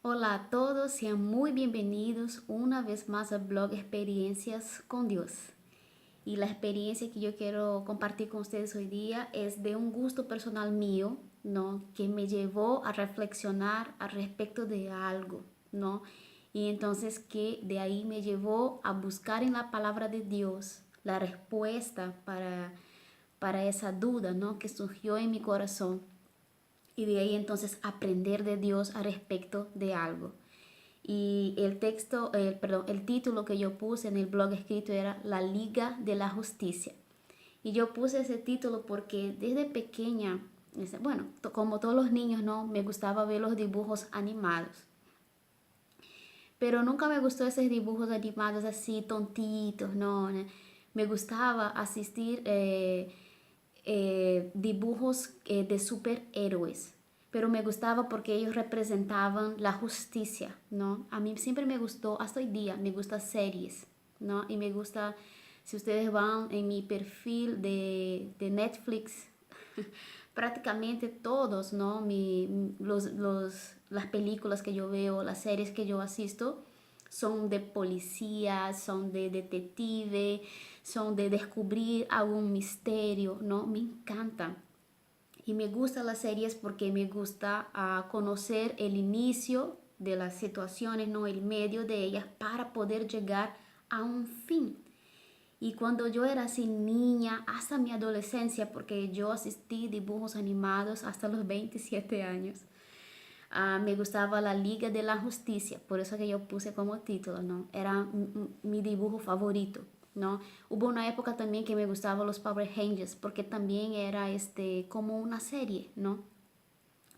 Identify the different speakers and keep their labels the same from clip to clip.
Speaker 1: Hola a todos, sean muy bienvenidos una vez más al blog Experiencias con Dios. Y la experiencia que yo quiero compartir con ustedes hoy día es de un gusto personal mío, ¿no? Que me llevó a reflexionar al respecto de algo, ¿no? Y entonces que de ahí me llevó a buscar en la palabra de Dios la respuesta para esa duda, ¿no? Que surgió en mi corazón y de ahí entonces aprender de Dios al respecto de algo. Y el título que yo puse en el blog escrito era La Liga de la Justicia. Y yo puse ese título porque desde pequeña, bueno, como todos los niños, ¿no? Me gustaba ver los dibujos animados. Pero nunca me gustó esos dibujos animados así, tontitos, ¿no? Me gustaba asistir dibujos de superhéroes, pero me gustaba porque ellos representaban la justicia, ¿no? A mí siempre me gustó, hasta hoy día, me gustan series, ¿no? Y me gusta, si ustedes van en mi perfil de Netflix, prácticamente todos, ¿no? Las películas que yo veo, las series que yo asisto, son de policía, son de detective, son de descubrir algún misterio, ¿no? Me encantan. Y me gustan las series porque me gusta conocer el inicio de las situaciones, ¿no? El medio de ellas para poder llegar a un fin. Y cuando yo era así niña, hasta mi adolescencia, porque yo asistí dibujos animados hasta los 27 años, me gustaba la Liga de la Justicia, por eso que yo puse como título, ¿no? Era mi dibujo favorito, ¿no? Hubo una época también que me gustaban los Power Rangers, porque también era como una serie, ¿no?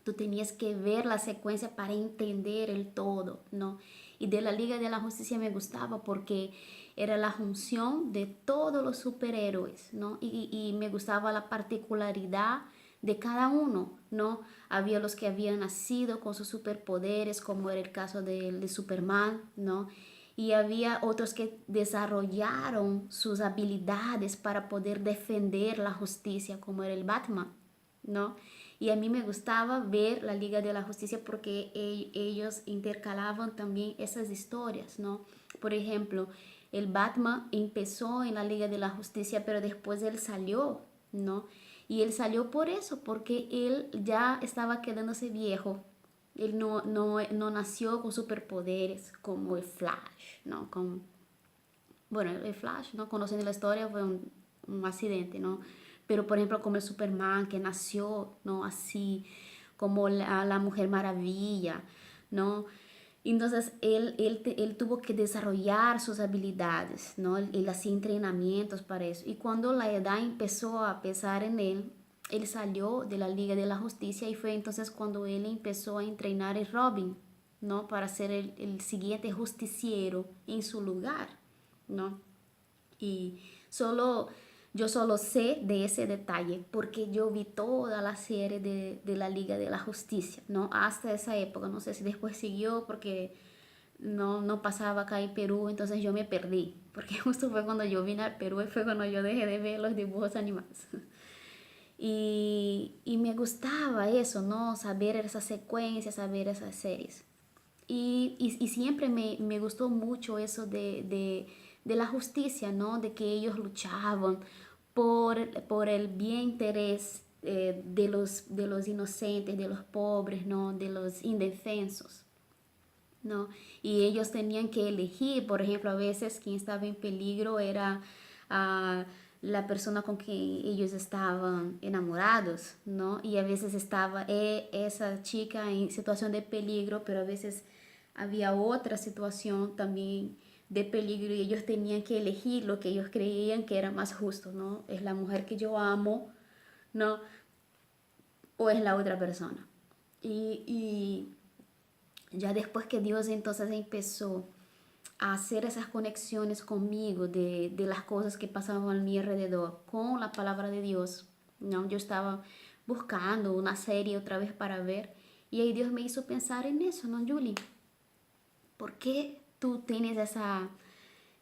Speaker 1: Tú tenías que ver la secuencia para entender el todo, ¿no? Y de la Liga de la Justicia me gustaba porque era la junción de todos los superhéroes, ¿no? Y me gustaba la particularidad de cada uno, ¿no? Había los que habían nacido con sus superpoderes, como era el caso de Superman, ¿no? Y había otros que desarrollaron sus habilidades para poder defender la justicia, como era el Batman, ¿no? Y a mí me gustaba ver la Liga de la Justicia porque ellos intercalaban también esas historias, ¿no? Por ejemplo, el Batman empezó en la Liga de la Justicia, pero después él salió, ¿no? Y él salió por eso, porque él ya estaba quedándose viejo. Él no nació con superpoderes como el Flash, ¿no? Bueno, el Flash, ¿no? Conociendo la historia, fue un accidente, ¿no? Pero, por ejemplo, como el Superman, que nació, ¿no? Así, como la Mujer Maravilla, ¿no? Entonces, él tuvo que desarrollar sus habilidades, ¿no? Él hacía entrenamientos para eso. Y cuando la edad empezó a pesar en él, él salió de la Liga de la Justicia y fue entonces cuando él empezó a entrenar el Robin, ¿no? Para ser el siguiente justiciero en su lugar, ¿no? Y yo solo sé de ese detalle porque yo vi toda la serie de la Liga de la Justicia, ¿no? Hasta esa época, no sé si después siguió porque no pasaba acá en Perú, entonces yo me perdí, porque justo fue cuando yo vine al Perú y fue cuando yo dejé de ver los dibujos animados. Y me gustaba eso, ¿no? Saber esas secuencias, saber esas series. Y siempre me gustó mucho eso de la justicia, ¿no? De que ellos luchaban por el bien interés de los inocentes, de los pobres, ¿no? De los indefensos, ¿no? Y ellos tenían que elegir, por ejemplo, a veces quien estaba en peligro era ah, la persona con quien ellos estaban enamorados, ¿no? Y a veces estaba esa chica en situación de peligro, pero a veces había otra situación también de peligro y ellos tenían que elegir lo que ellos creían que era más justo, ¿no? Es la mujer que yo amo, ¿no? O es la otra persona. Y ya después que Dios entonces empezó a hacer esas conexiones conmigo de las cosas que pasaban a mi alrededor con la palabra de Dios, ¿no? Yo estaba buscando una serie otra vez para ver y ahí Dios me hizo pensar en eso, ¿no, Julie? ¿Por qué tú tienes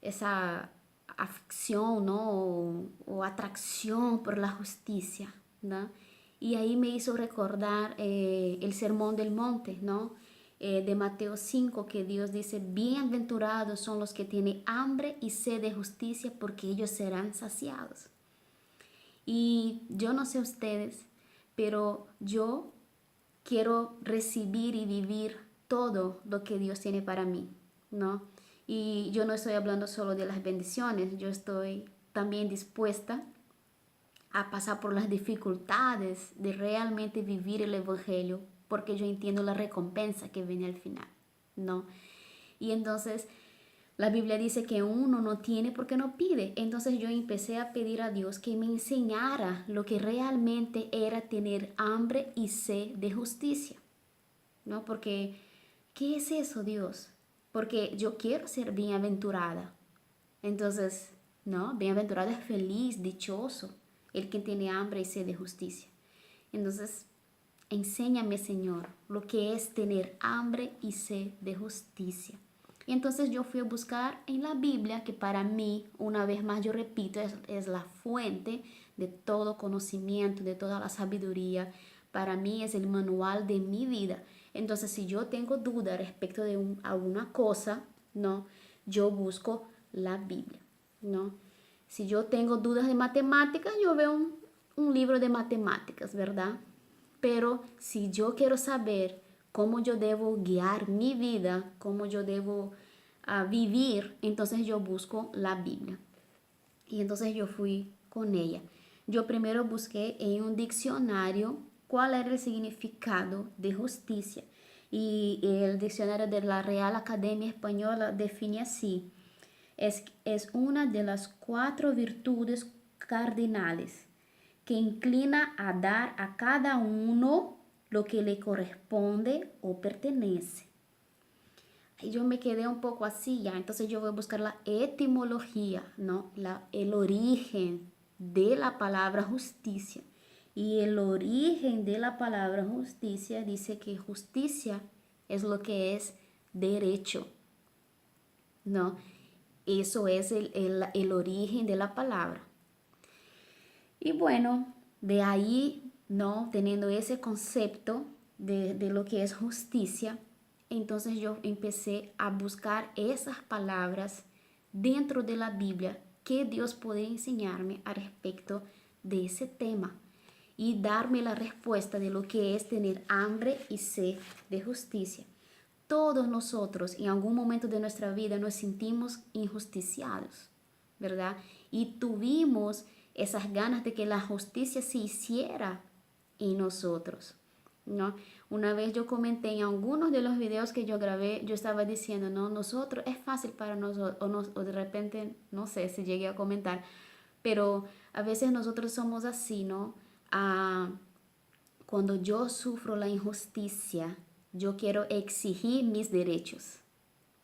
Speaker 1: esa afición, ¿no? O atracción por la justicia, ¿no? Y ahí me hizo recordar el Sermón del Monte, ¿no? de Mateo 5, que Dios dice, bienaventurados son los que tienen hambre y sed de justicia, porque ellos serán saciados. Y yo no sé ustedes, pero yo quiero recibir y vivir todo lo que Dios tiene para mí, ¿no? Y yo no estoy hablando solo de las bendiciones, yo estoy también dispuesta a pasar por las dificultades de realmente vivir el Evangelio, porque yo entiendo la recompensa que viene al final, ¿no? Y entonces la Biblia dice que uno no tiene porque no pide. Entonces yo empecé a pedir a Dios que me enseñara lo que realmente era tener hambre y sed de justicia, ¿no? Porque, ¿qué es eso, Dios? Porque yo quiero ser bienaventurada. Entonces, ¿no? Bienaventurado es feliz, dichoso, el que tiene hambre y sed de justicia. Entonces, enséñame, Señor, lo que es tener hambre y sed de justicia. Y entonces yo fui a buscar en la Biblia, que para mí, una vez más yo repito, es la fuente de todo conocimiento, de toda la sabiduría. Para mí es el manual de mi vida. Entonces, si yo tengo duda respecto de alguna cosa, ¿no? Yo busco la Biblia, ¿no? Si yo tengo dudas de matemáticas, yo veo un libro de matemáticas, ¿verdad? Pero si yo quiero saber cómo yo debo guiar mi vida, cómo yo debo vivir, entonces yo busco la Biblia. Y entonces yo fui con ella. Yo primero busqué en un diccionario cuál era el significado de justicia. Y el diccionario de la Real Academia Española define así. Es una de las 4 virtudes cardinales que inclina a dar a cada uno lo que le corresponde o pertenece. Y yo me quedé un poco así ya, entonces yo voy a buscar la etimología, ¿no? El origen de la palabra justicia. Y el origen de la palabra justicia dice que justicia es lo que es derecho, ¿no? Eso es el origen de la palabra. Y bueno, de ahí, ¿no? Teniendo ese concepto de lo que es justicia, entonces yo empecé a buscar esas palabras dentro de la Biblia que Dios puede enseñarme al respecto de ese tema y darme la respuesta de lo que es tener hambre y sed de justicia. Todos nosotros en algún momento de nuestra vida nos sentimos injusticiados, ¿verdad? Y tuvimos esas ganas de que la justicia se hiciera en nosotros, ¿no? Una vez yo comenté en algunos de los videos que yo grabé, yo estaba diciendo, no, nosotros, es fácil para nosotros, o de repente, no sé si llegué a comentar, pero a veces nosotros somos así, ¿no? Cuando yo sufro la injusticia, yo quiero exigir mis derechos,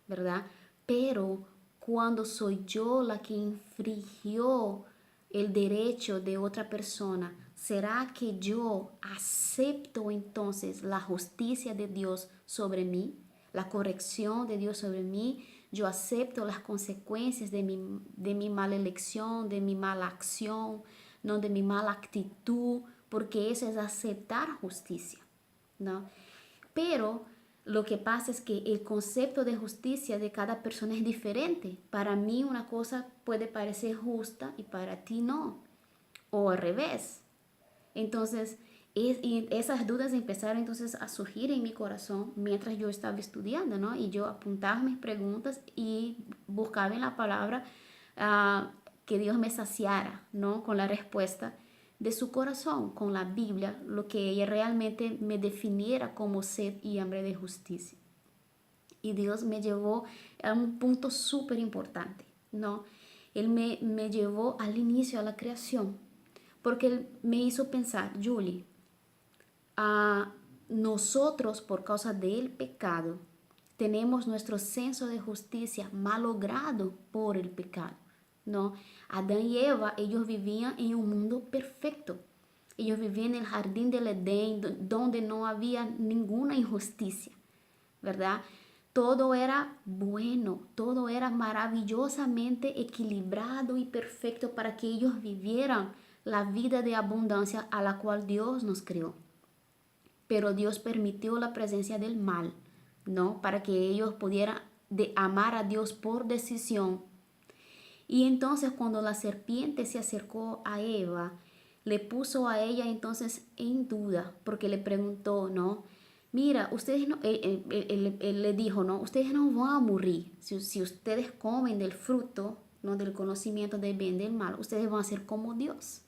Speaker 1: ¿verdad? Pero cuando soy yo la que infringió el derecho de otra persona, ¿será que yo acepto entonces la justicia de Dios sobre mí? La corrección de Dios sobre mí. Yo acepto las consecuencias de mi mala elección, de mi mala acción, no de mi mala actitud, porque eso es aceptar justicia, ¿no? Pero lo que pasa es que el concepto de justicia de cada persona es diferente. Para mí una cosa puede parecer justa y para ti no. O al revés. Entonces, y esas dudas empezaron entonces a surgir en mi corazón mientras yo estaba estudiando, ¿no? Y yo apuntaba mis preguntas y buscaba en la palabra que Dios me saciara, ¿no? Con la respuesta de su corazón, con la Biblia, lo que ella realmente me definiera como sed y hambre de justicia. Y Dios me llevó a un punto súper importante, ¿no? Él me llevó al inicio, a la creación, porque Él me hizo pensar, Julie, nosotros por causa del pecado tenemos nuestro senso de justicia malogrado por el pecado, ¿no? Adán y Eva, ellos vivían en un mundo perfecto. Ellos vivían en el jardín del Edén, donde no había ninguna injusticia, ¿verdad? Todo era bueno, todo era maravillosamente equilibrado y perfecto para que ellos vivieran la vida de abundancia a la cual Dios nos creó. Pero Dios permitió la presencia del mal, ¿no? Para que ellos pudieran amar a Dios por decisión. Y entonces cuando la serpiente se acercó a Eva, le puso a ella entonces en duda, porque le preguntó, ¿no? Mira, ustedes no, él le dijo, ¿no? Ustedes no van a morir. Si ustedes comen del fruto, ¿no? Del conocimiento del bien y del mal, ustedes van a ser como Dios.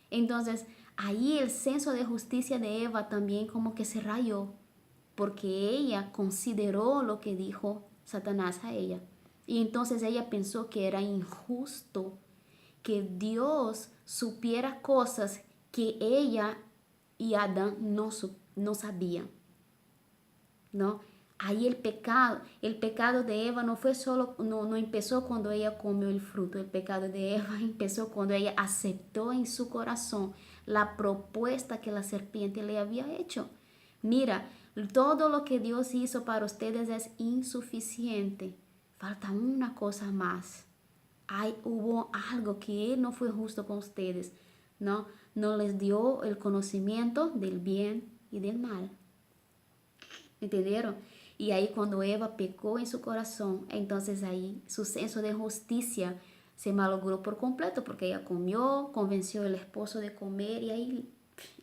Speaker 1: Entonces, ahí el senso de justicia de Eva también como que se rayó, porque ella consideró lo que dijo Satanás a ella. Y entonces ella pensó que era injusto que Dios supiera cosas que ella y Adán no sabían, ¿no? Ahí el pecado de Eva no fue solo, no empezó cuando ella comió el fruto, el pecado de Eva empezó cuando ella aceptó en su corazón la propuesta que la serpiente le había hecho. Mira, todo lo que Dios hizo para ustedes es insuficiente, falta una cosa más. Hubo algo que Él no fue justo con ustedes, ¿no? No les dio el conocimiento del bien y del mal. ¿Entendieron? Y ahí cuando Eva pecó en su corazón, entonces ahí su senso de justicia se malogró por completo porque ella comió, convenció al esposo de comer y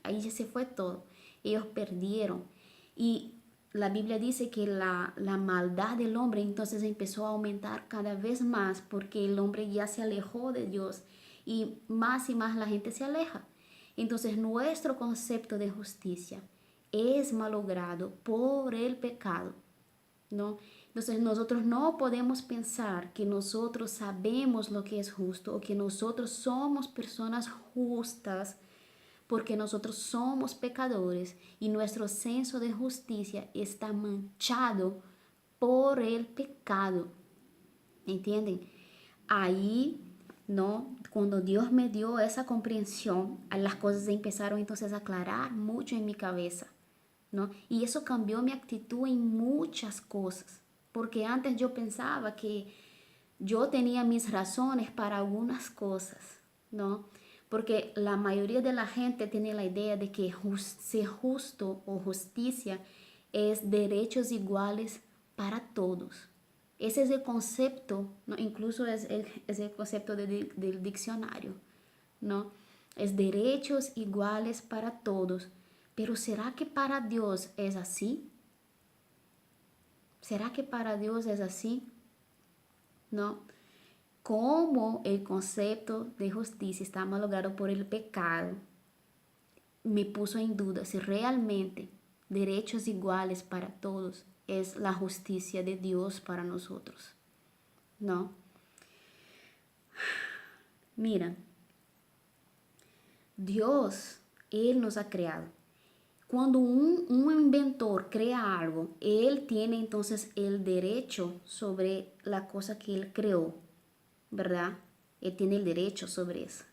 Speaker 1: ahí ya se fue todo. Ellos perdieron. Y la Biblia dice que la maldad del hombre entonces empezó a aumentar cada vez más porque el hombre ya se alejó de Dios y más la gente se aleja. Entonces nuestro concepto de justicia es malogrado por el pecado, ¿no? Entonces nosotros no podemos pensar que nosotros sabemos lo que es justo o que nosotros somos personas justas porque nosotros somos pecadores y nuestro senso de justicia está manchado por el pecado. ¿Entienden? Ahí, ¿no? Cuando Dios me dio esa comprensión, las cosas empezaron entonces a aclarar mucho en mi cabeza, ¿no? Y eso cambió mi actitud en muchas cosas, porque antes yo pensaba que yo tenía mis razones para algunas cosas, ¿no? Porque la mayoría de la gente tiene la idea de que ser justo o justicia es derechos iguales para todos. Ese es el concepto, ¿no? Incluso es el concepto del diccionario, ¿no? Es derechos iguales para todos. Pero ¿será que para Dios es así? ¿Será que para Dios es así? ¿No? Como el concepto de justicia está malogrado por el pecado, me puso en duda si realmente derechos iguales para todos es la justicia de Dios para nosotros. ¿No? Mira, Dios, Él nos ha creado. Cuando un inventor crea algo, él tiene entonces el derecho sobre la cosa que él creó, ¿verdad? Él tiene el derecho sobre eso.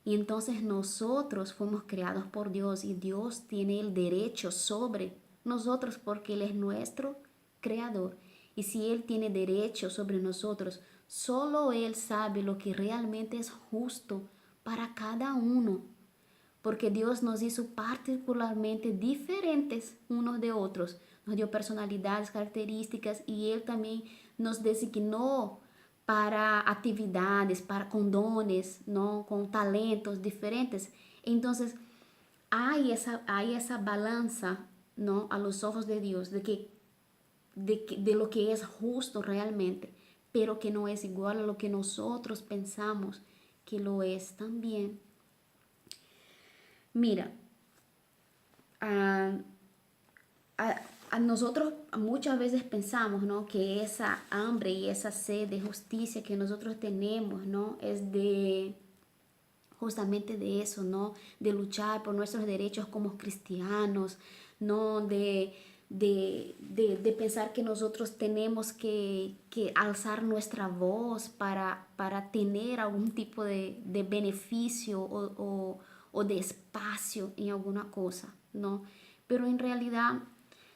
Speaker 1: Y entonces nosotros fuimos creados por Dios y Dios tiene el derecho sobre nosotros porque Él es nuestro creador. Y si Él tiene derecho sobre nosotros, solo Él sabe lo que realmente es justo para cada uno. Porque Dios nos hizo particularmente diferentes unos de otros. Nos dio personalidades, características y Él también nos designó para actividades, para con dones, ¿no? Con talentos diferentes. Entonces, hay esa balanza, ¿no? A los ojos de Dios, de lo que es justo realmente, pero que no es igual a lo que nosotros pensamos que lo es también. Mira, a, a, a nosotros muchas veces pensamos, ¿no? Que esa hambre y esa sed de justicia que nosotros tenemos, ¿no? Es de justamente de eso, ¿no? De luchar por nuestros derechos como cristianos, ¿no? De pensar que nosotros tenemos que alzar nuestra voz para tener algún tipo de beneficio o de espacio en alguna cosa, ¿no? Pero en realidad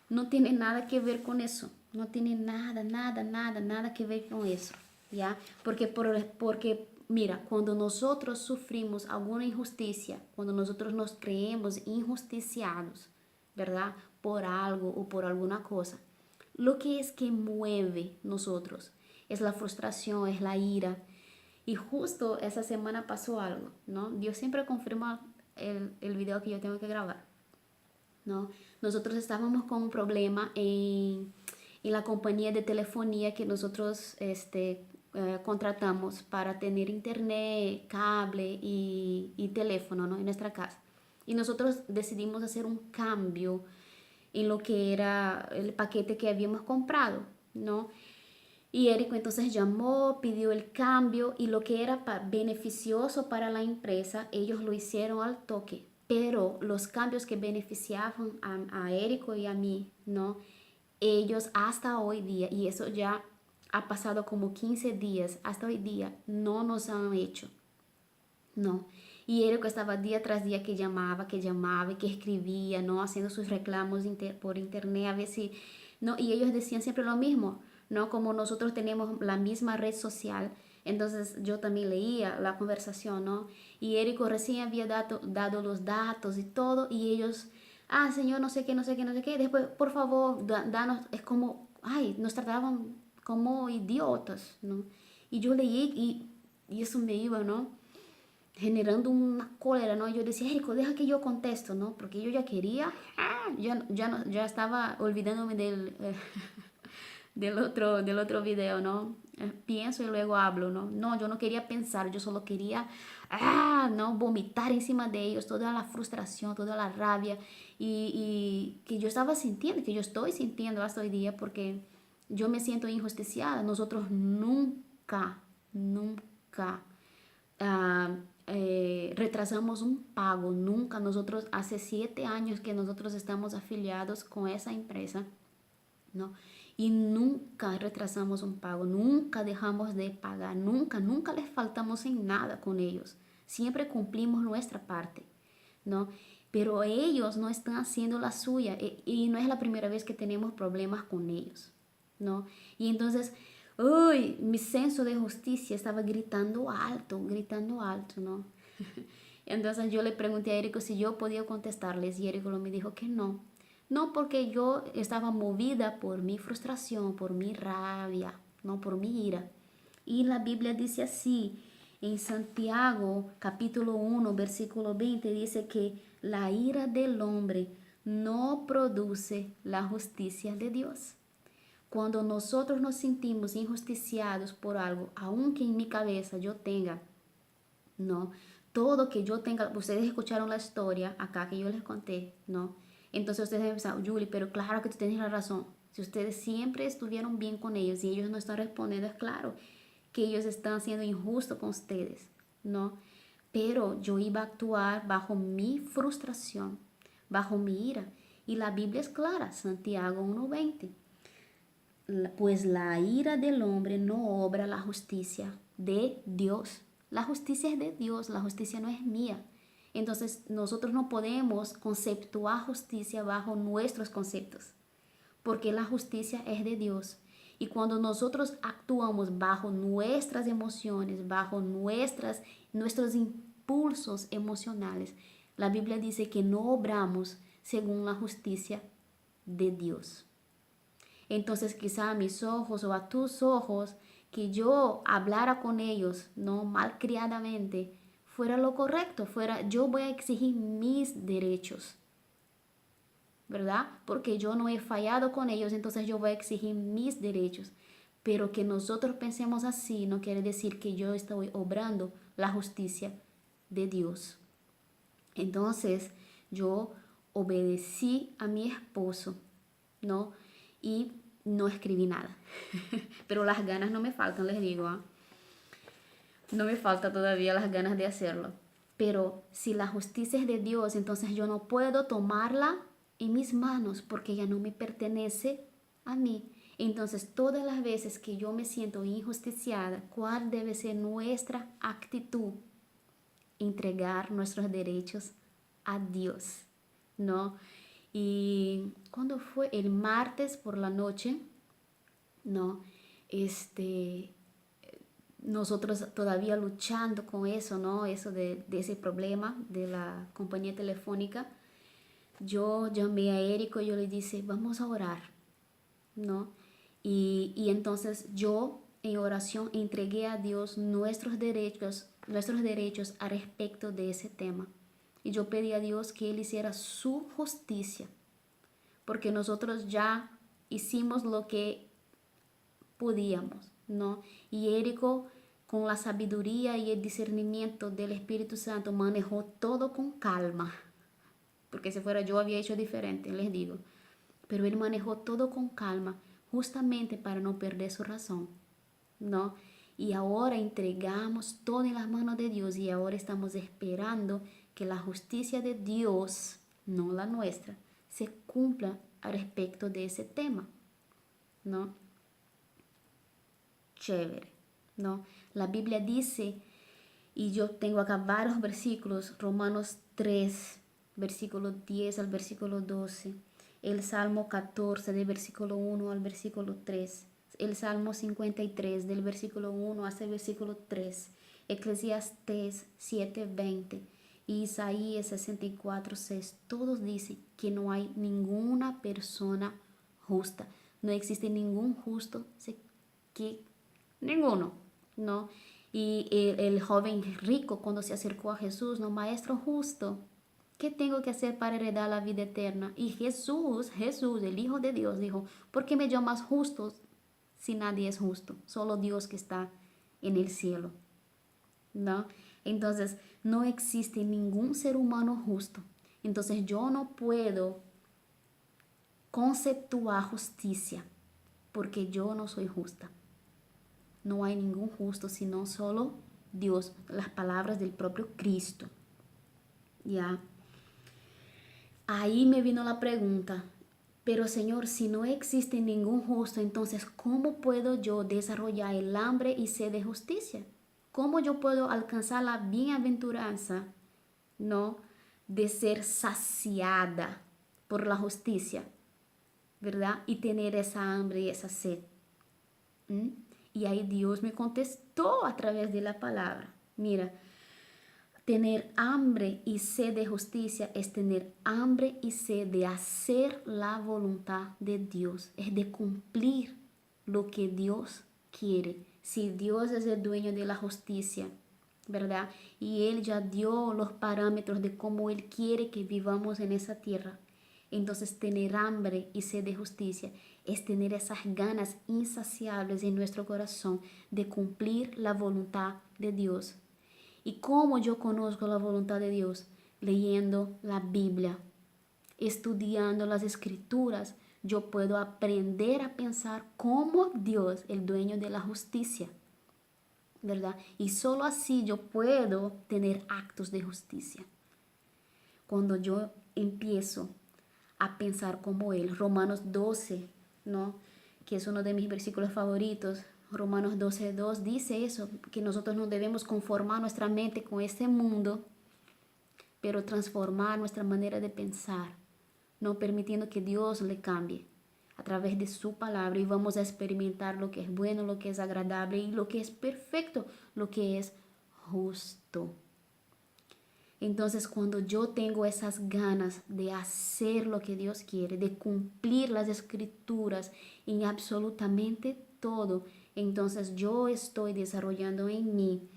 Speaker 1: no tiene nada que ver con eso, no tiene nada que ver con eso, ¿ya? Porque mira, cuando nosotros sufrimos alguna injusticia, cuando nosotros nos creemos injusticiados, ¿verdad? Por algo o por alguna cosa, lo que es que mueve nosotros. Es la frustración, es la ira. Y justo esa semana pasó algo, ¿no? Dios siempre confirma el video que yo tengo que grabar, ¿no? Nosotros estábamos con un problema en la compañía de telefonía que nosotros contratamos para tener internet, cable y teléfono, ¿no? En nuestra casa. Y nosotros decidimos hacer un cambio en lo que era el paquete que habíamos comprado, ¿no? Y Érico entonces llamó, pidió el cambio y lo que era beneficioso para la empresa, ellos lo hicieron al toque. Pero los cambios que beneficiaban a Érico y a mí, ¿no? Ellos hasta hoy día, y eso ya ha pasado como 15 días, hasta hoy día no nos han hecho, ¿no? Y Érico estaba día tras día que llamaba y que escribía, ¿no? Haciendo sus reclamos por internet, a ver si, ¿no? Y ellos decían siempre lo mismo, ¿no? Como nosotros tenemos la misma red social, entonces yo también leía la conversación, ¿no? Y Érico recién había dado los datos y todo, y ellos, señor, no sé qué, no sé qué, no sé qué, después, por favor, danos, es como, ay, nos trataban como idiotas, ¿no? Y yo leí y eso me iba, ¿no? Generando una cólera, ¿no? Yo decía, Érico, deja que yo contesto, ¿no? Porque yo ya quería, ya estaba olvidándome del otro video, ¿no? Pienso y luego hablo, ¿no? No, yo no quería pensar, yo solo quería, ¿no? Vomitar encima de ellos toda la frustración, toda la rabia y que yo estaba sintiendo, que yo estoy sintiendo hasta hoy día porque yo me siento injusticiada. Nosotros nunca ah, retrasamos un pago, nunca. Nosotros hace 7 años que nosotros estamos afiliados con esa empresa, ¿no? Y nunca retrasamos un pago, nunca dejamos de pagar, nunca les faltamos en nada con ellos. Siempre cumplimos nuestra parte, ¿no? Pero ellos no están haciendo la suya y no es la primera vez que tenemos problemas con ellos, ¿no? Y entonces, uy, mi senso de justicia estaba gritando alto, ¿no? Entonces yo le pregunté a Érico si yo podía contestarles y Érico me dijo que no. No porque yo estaba movida por mi frustración, por mi rabia, no por mi ira. Y la Biblia dice así, en Santiago capítulo 1, versículo 20, dice que la ira del hombre no produce la justicia de Dios. Cuando nosotros nos sentimos injusticiados por algo, aunque en mi cabeza yo tenga, ¿no? Todo que yo tenga, ustedes escucharon la historia acá que yo les conté, ¿no? Entonces ustedes deben pensar, Julie, pero claro que tú tienes la razón. Si ustedes siempre estuvieron bien con ellos y ellos no están respondiendo, es claro que ellos están siendo injustos con ustedes, ¿no? Pero yo iba a actuar bajo mi frustración, bajo mi ira. Y la Biblia es clara, Santiago 1:20. Pues la ira del hombre no obra la justicia de Dios. La justicia es de Dios, la justicia no es mía. Entonces nosotros no podemos conceptuar justicia bajo nuestros conceptos, porque la justicia es de Dios. Y cuando nosotros actuamos bajo nuestras emociones, bajo nuestros impulsos emocionales, la Biblia dice que no obramos según la justicia de Dios. Entonces quizá a mis ojos o a tus ojos, que yo hablara con ellos, no malcriadamente, fuera lo correcto, fuera yo voy a exigir mis derechos, ¿verdad? Porque yo no he fallado con ellos, entonces yo voy a exigir mis derechos. Pero que nosotros pensemos así no quiere decir que yo estoy obrando la justicia de Dios. Entonces yo obedecí a mi esposo, ¿no? Y no escribí nada. Pero las ganas no me faltan, les digo. No me falta todavía las ganas de hacerlo. Pero si la justicia es de Dios, entonces yo no puedo tomarla en mis manos porque ya no me pertenece a mí. Entonces, todas las veces que yo me siento injusticiada, ¿cuál debe ser nuestra actitud? Entregar nuestros derechos a Dios, ¿no? Y cuando fue el martes por la noche, ¿no? Nosotros todavía luchando con eso, ¿no? Eso de ese problema de la compañía telefónica. Yo llamé a Érico y yo le dije, vamos a orar, ¿no? Y entonces yo en oración entregué a Dios nuestros derechos a respecto de ese tema. Y yo pedí a Dios que Él hiciera su justicia, porque nosotros ya hicimos lo que podíamos, ¿no? Y Érico, con la sabiduría y el discernimiento del Espíritu Santo, manejó todo con calma, porque si fuera yo había hecho diferente, les digo. Pero él manejó todo con calma, justamente para no perder su razón, ¿no? Y ahora entregamos todo en las manos de Dios y ahora estamos esperando que la justicia de Dios, no la nuestra, se cumpla al respecto de ese tema, ¿no? Chévere, ¿no? La Biblia dice, y yo tengo acá varios versículos, Romanos 3, versículo 10 al versículo 12, el Salmo 14 del versículo 1 al versículo 3, el Salmo 53 del versículo 1 hasta el versículo 3, Eclesiastés 7, 20 y Isaías 64, 6, todos dicen que no hay ninguna persona justa, no existe ningún justo que ninguno, ¿no? Y el joven rico cuando se acercó a Jesús, no, maestro justo, ¿qué tengo que hacer para heredar la vida eterna? Y Jesús, el Hijo de Dios, dijo, ¿por qué me llamas justo si nadie es justo? Solo Dios que está en el cielo, ¿no? Entonces, no existe ningún ser humano justo. Entonces, yo no puedo conceptuar justicia porque yo no soy justa. No hay ningún justo, sino solo Dios, las palabras del propio Cristo. Ya. Ahí me vino la pregunta, pero Señor, si no existe ningún justo, entonces ¿cómo puedo yo desarrollar el hambre y sed de justicia? ¿Cómo yo puedo alcanzar la bienaventuranza, no, de ser saciada por la justicia, ¿verdad? Y tener esa hambre y esa sed. ¿Mm? Y ahí Dios me contestó a través de la palabra. Mira, tener hambre y sed de justicia es tener hambre y sed de hacer la voluntad de Dios, es de cumplir lo que Dios quiere. Si Dios es el dueño de la justicia, ¿verdad? Y Él ya dio los parámetros de cómo Él quiere que vivamos en esa tierra. Entonces tener hambre y sed de justicia es tener esas ganas insaciables en nuestro corazón de cumplir la voluntad de Dios. ¿Y cómo yo conozco la voluntad de Dios? Leyendo la Biblia, estudiando las escrituras. Yo puedo aprender a pensar como Dios, el dueño de la justicia, ¿verdad? Y solo así yo puedo tener actos de justicia. Cuando yo empiezo a pensar como Él, Romanos 12, ¿no? Que es uno de mis versículos favoritos. Romanos 12:2 dice eso, que nosotros no debemos conformar nuestra mente con este mundo, pero transformar nuestra manera de pensar, no permitiendo que Dios le cambie a través de su palabra y vamos a experimentar lo que es bueno, lo que es agradable y lo que es perfecto, lo que es justo. Entonces, cuando yo tengo esas ganas de hacer lo que Dios quiere, de cumplir las escrituras en absolutamente todo, entonces yo estoy desarrollando en mí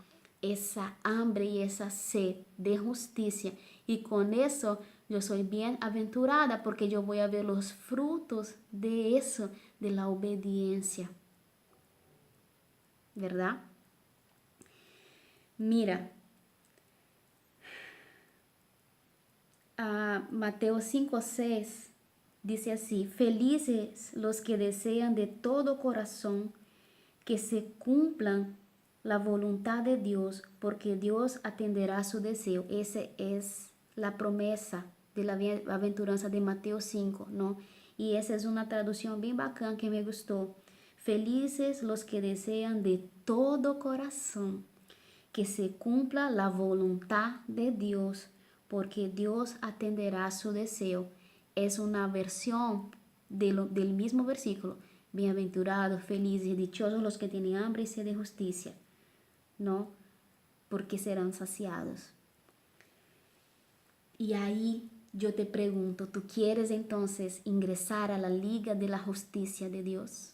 Speaker 1: esa hambre y esa sed de justicia. Y con eso yo soy bienaventurada porque yo voy a ver los frutos de eso, de la obediencia. ¿Verdad? Mira. Mateo 5:6 dice así, felices los que desean de todo corazón que se cumplan la voluntad de Dios, porque Dios atenderá su deseo. Esa es la promesa de la bienaventuranza de Mateo 5, ¿no? Y esa es una traducción bien bacán que me gustó. Felices los que desean de todo corazón que se cumpla la voluntad de Dios, porque Dios atenderá su deseo. Es una versión del mismo versículo. Bienaventurados, felices y dichosos los que tienen hambre y sed de justicia, ¿no? Porque serán saciados. Y ahí Yo te pregunto, ¿tú quieres entonces ingresar a la Liga de la Justicia de Dios?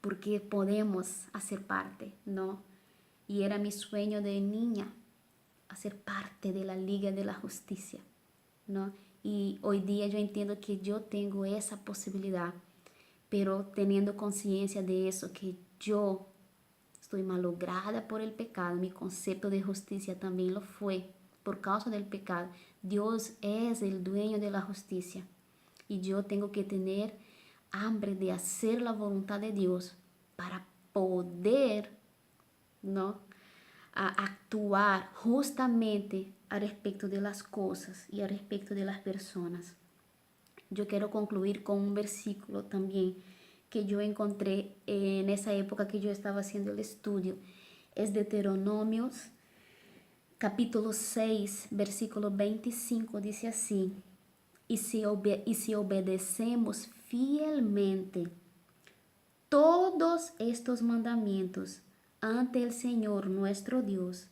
Speaker 1: Porque podemos hacer parte, ¿no? Y era mi sueño de niña, hacer parte de la Liga de la Justicia, ¿no? Y hoy día yo entiendo que yo tengo esa posibilidad, pero teniendo conciencia de eso, que yo estoy malograda por el pecado, mi concepto de justicia también lo fue por causa del pecado. Dios es el dueño de la justicia y yo tengo que tener hambre de hacer la voluntad de Dios para poder, ¿no?, a actuar justamente al respecto de las cosas y al respecto de las personas. Yo quiero concluir con un versículo también que yo encontré en esa época que yo estaba haciendo el estudio. Es Deuteronomios capítulo 6, versículo 25, dice así: y si obedecemos fielmente todos estos mandamientos ante el Señor nuestro Dios,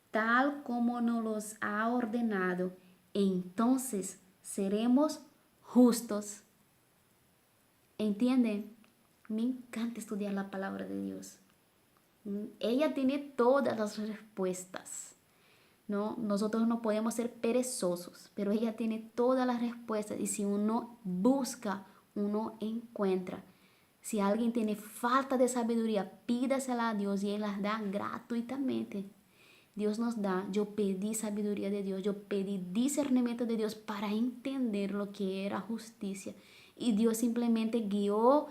Speaker 1: tal como nos los ha ordenado, entonces seremos justos. ¿Entienden? Me encanta estudiar la palabra de Dios. Ella tiene todas las respuestas, ¿no? Nosotros no podemos ser perezosos, pero ella tiene todas las respuestas y si uno busca, uno encuentra. Si alguien tiene falta de sabiduría, pídasela a Dios y Él las da gratuitamente. Dios nos da. Yo pedí sabiduría de Dios, yo pedí discernimiento de Dios para entender lo que era justicia. Y Dios simplemente guió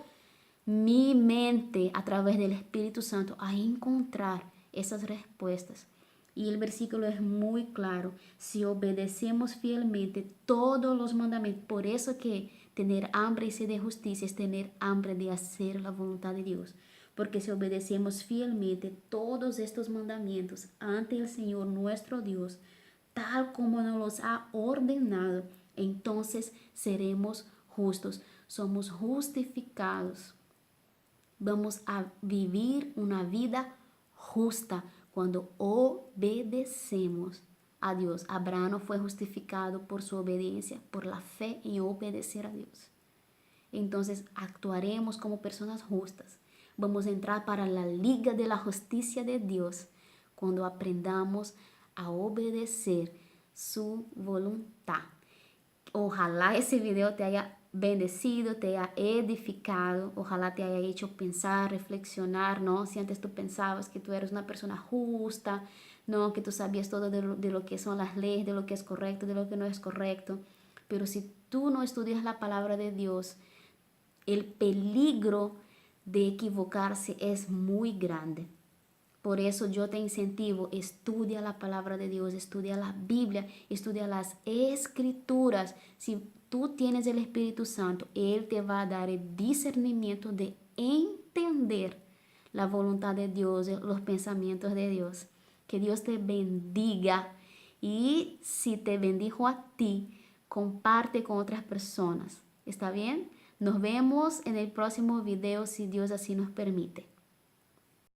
Speaker 1: mi mente a través del Espíritu Santo a encontrar esas respuestas. Y el versículo es muy claro: si obedecemos fielmente todos los mandamientos. Por eso que tener hambre y sed de justicia es tener hambre de hacer la voluntad de Dios. Porque si obedecemos fielmente todos estos mandamientos ante el Señor nuestro Dios, tal como nos los ha ordenado, entonces seremos justos. Somos justificados. Vamos a vivir una vida justa cuando obedecemos a Dios. Abraham fue justificado por su obediencia, por la fe en obedecer a Dios. Entonces actuaremos como personas justas. Vamos a entrar para la liga de la justicia de Dios cuando aprendamos a obedecer su voluntad. Ojalá ese video te haya bendecido, te haya edificado, ojalá te haya hecho pensar, reflexionar, ¿no? Si antes tú pensabas que tú eres una persona justa, ¿no? Que tú sabías todo de lo que son las leyes, de lo que es correcto, de lo que no es correcto. Pero si tú no estudias la palabra de Dios, el peligro de equivocarse es muy grande. Por eso yo te incentivo, estudia la palabra de Dios, estudia la Biblia, estudia las escrituras. Si tú tienes el Espíritu Santo, Él te va a dar el discernimiento de entender la voluntad de Dios, los pensamientos de Dios. Que Dios te bendiga y si te bendijo a ti, comparte con otras personas. ¿Está bien? Nos vemos en el próximo video si Dios así nos permite.